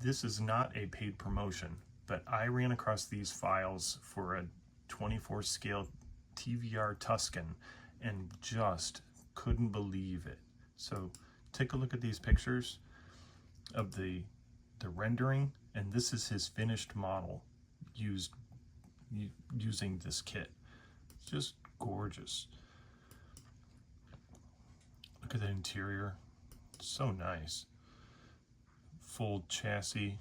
This is not a paid promotion, but I ran across these files for a 24 scale TVR Tuscan and just couldn't believe it. So take a look at these pictures of the rendering, and this is his finished model using this kit. It's just gorgeous. Look at the interior, so nice. Full chassis.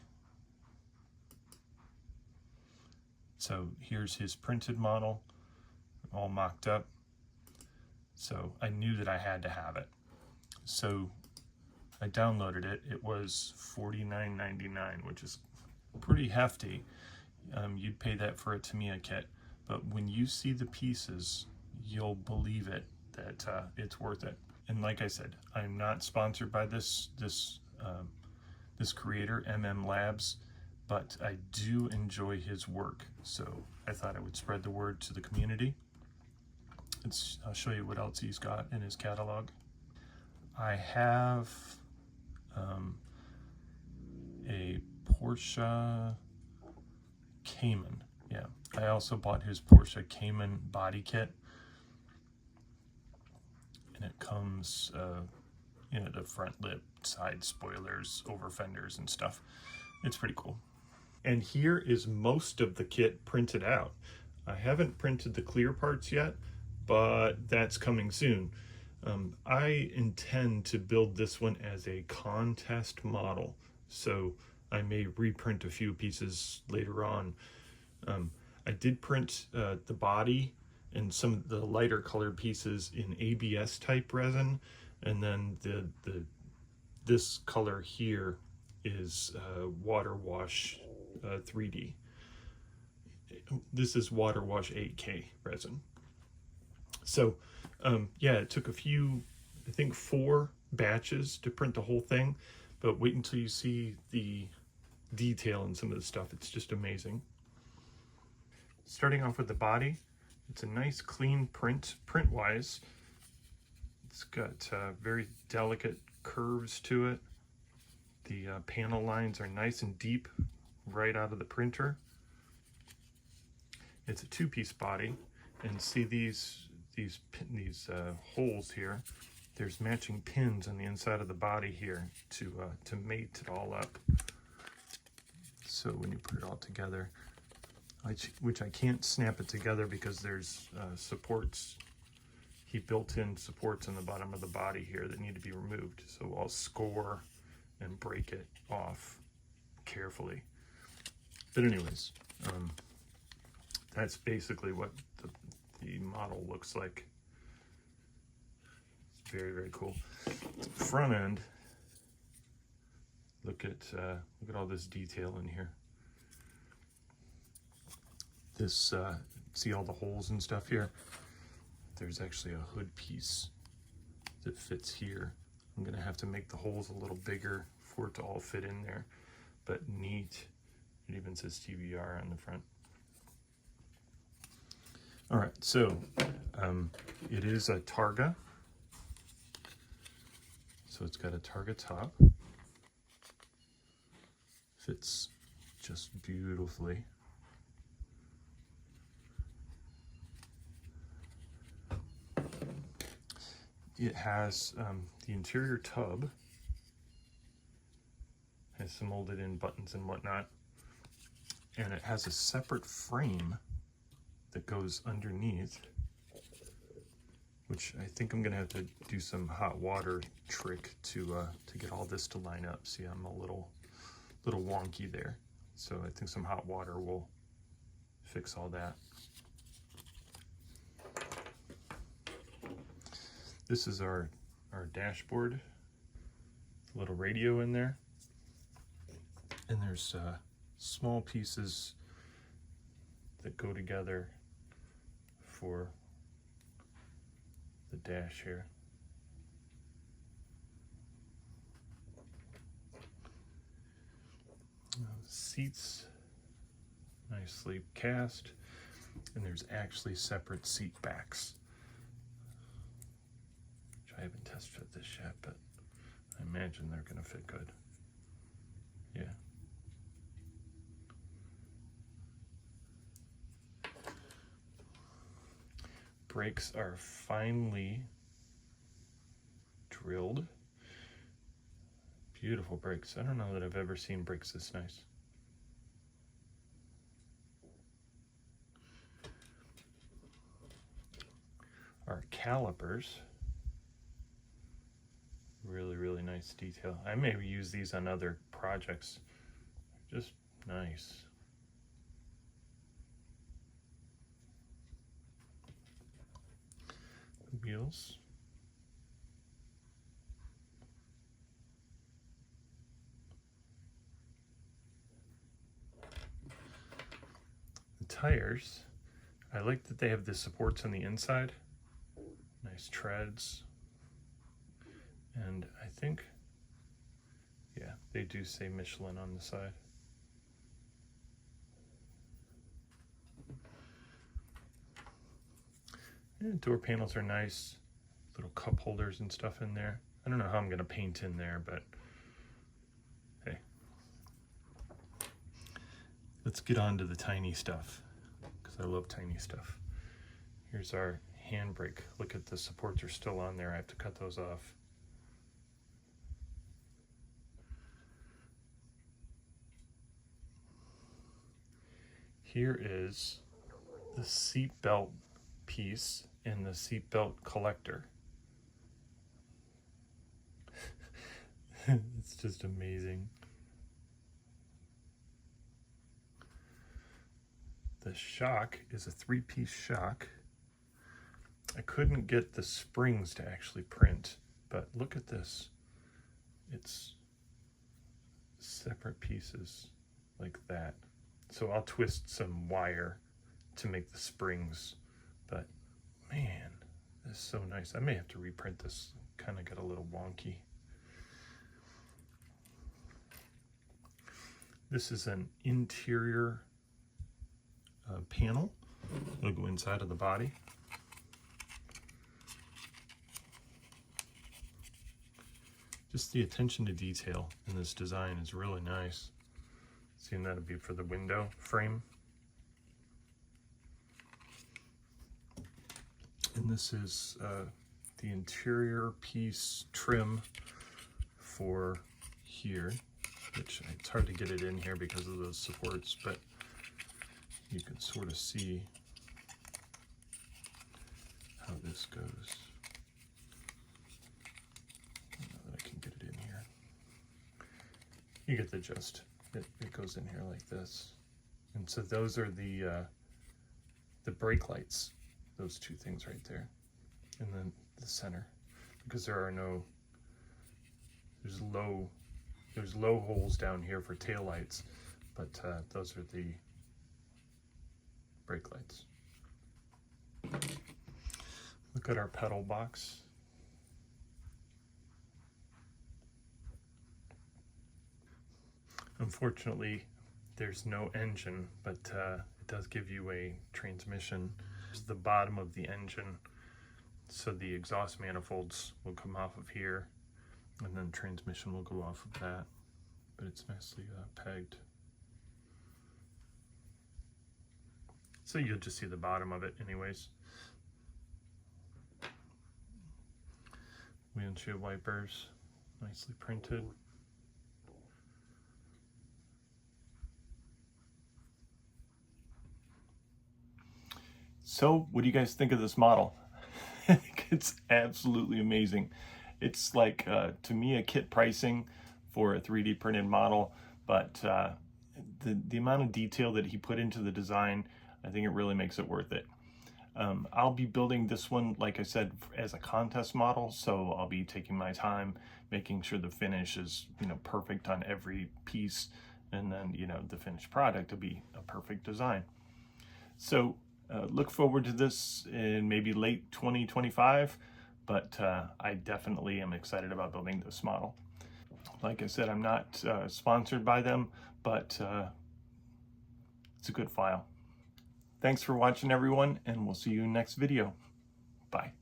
So here's his printed model, all mocked up. So I knew that I had to have it. So I downloaded it. It was $49.99, which is pretty hefty. You'd pay that for a Tamiya kit, but when you see the pieces, you'll believe it that it's worth it. And like I said, I'm not sponsored by this creator, MM Labs, but I do enjoy his work, so I thought I would spread the word to the community. I'll show you what else he's got in his catalog. I have a Porsche Cayman. Yeah, I also bought his Porsche Cayman body kit, and it comes you know, the front lip, side spoilers, over fenders and stuff. It's pretty cool. And here is most of the kit printed out. I haven't printed the clear parts yet, but that's coming soon. I intend to build this one as a contest model, so I may reprint a few pieces later on. I did print the body and some of the lighter colored pieces in ABS type resin, and then this color here is water wash 3D. This is water wash 8K resin. So yeah, it took a few, I think 4 batches to print the whole thing, but wait until you see the detail and some of the stuff. It's just amazing. Starting off with the body, it's a nice clean print-wise. It's got very delicate curves to it. The panel lines are nice and deep right out of the printer. It's a 2-piece body, and see these holes here. There's matching pins on the inside of the body here to mate it all up. So when you put it all together, which I can't snap it together because there's supports. He built in supports in the bottom of the body here that need to be removed. So I'll score and break it off carefully. But anyways, that's basically what the model looks like. It's very, very cool. The front end, look at all this detail in here. This see all the holes and stuff here? There's actually a hood piece that fits here. I'm gonna have to make the holes a little bigger for it to all fit in there, but neat. It even says TVR on the front. All right, so it is a Targa. So it's got a Targa top. Fits just beautifully. It has the interior tub, has some molded in buttons and whatnot, and it has a separate frame that goes underneath, which I think I'm gonna have to do some hot water trick to get all this to line up. See, I'm a little wonky there, so I think some hot water will fix all that. This is our dashboard, little radio in there, and there's small pieces that go together for the dash here. Seats, nicely cast, and there's actually separate seat backs. I haven't test fit this yet, but I imagine they're gonna fit good. Yeah, brakes are finely drilled. Beautiful brakes. I don't know that I've ever seen brakes this nice. Our calipers, really nice detail. I may use these on other projects. Just nice. Wheels. The tires, I like that they have the supports on the inside. Nice treads. And I think, yeah, they do say Michelin on the side. And door panels are nice. Little cup holders and stuff in there. I don't know how I'm going to paint in there, but hey. Let's get on to the tiny stuff, because I love tiny stuff. Here's our handbrake. Look at the supports are still on there. I have to cut those off. Here is the seat belt piece and the seat belt collector. It's just amazing. The shock is a 3-piece shock. I couldn't get the springs to actually print, but look at this. It's separate pieces like that. So I'll twist some wire to make the springs, but man, this is so nice. I may have to reprint this. Kind of got a little wonky. This is an interior panel. It'll go inside of the body. Just the attention to detail in this design is really nice. Seeing that would be for the window frame. And this is the interior piece trim for here, which it's hard to get it in here because of those supports, but you can sort of see how this goes. I don't know that I can get it in here. You get the gist. It goes in here like this. And so those are the brake lights, those two things right there. And then the center, because there are no, there's low holes down here for tail lights, but those are the brake lights. Look at our pedal box. Unfortunately, there's no engine, but it does give you a transmission. It's the bottom of the engine, so the exhaust manifolds will come off of here, and then transmission will go off of that, but it's nicely pegged. So you'll just see the bottom of it anyways. Windshield wipers, nicely printed. So what do you guys think of this model? I think it's absolutely amazing. It's like Tamiya kit pricing for a 3D printed model, but the amount of detail that he put into the design, I think it really makes it worth it. I'll be building this one, like I said, as a contest model, so I'll be taking my time, making sure the finish is, perfect on every piece, and then, the finished product will be a perfect design. So look forward to this in maybe late 2025, but I definitely am excited about building this model. Like I said, I'm not sponsored by them, but it's a good file. Thanks for watching, everyone, and we'll see you in the next video. Bye.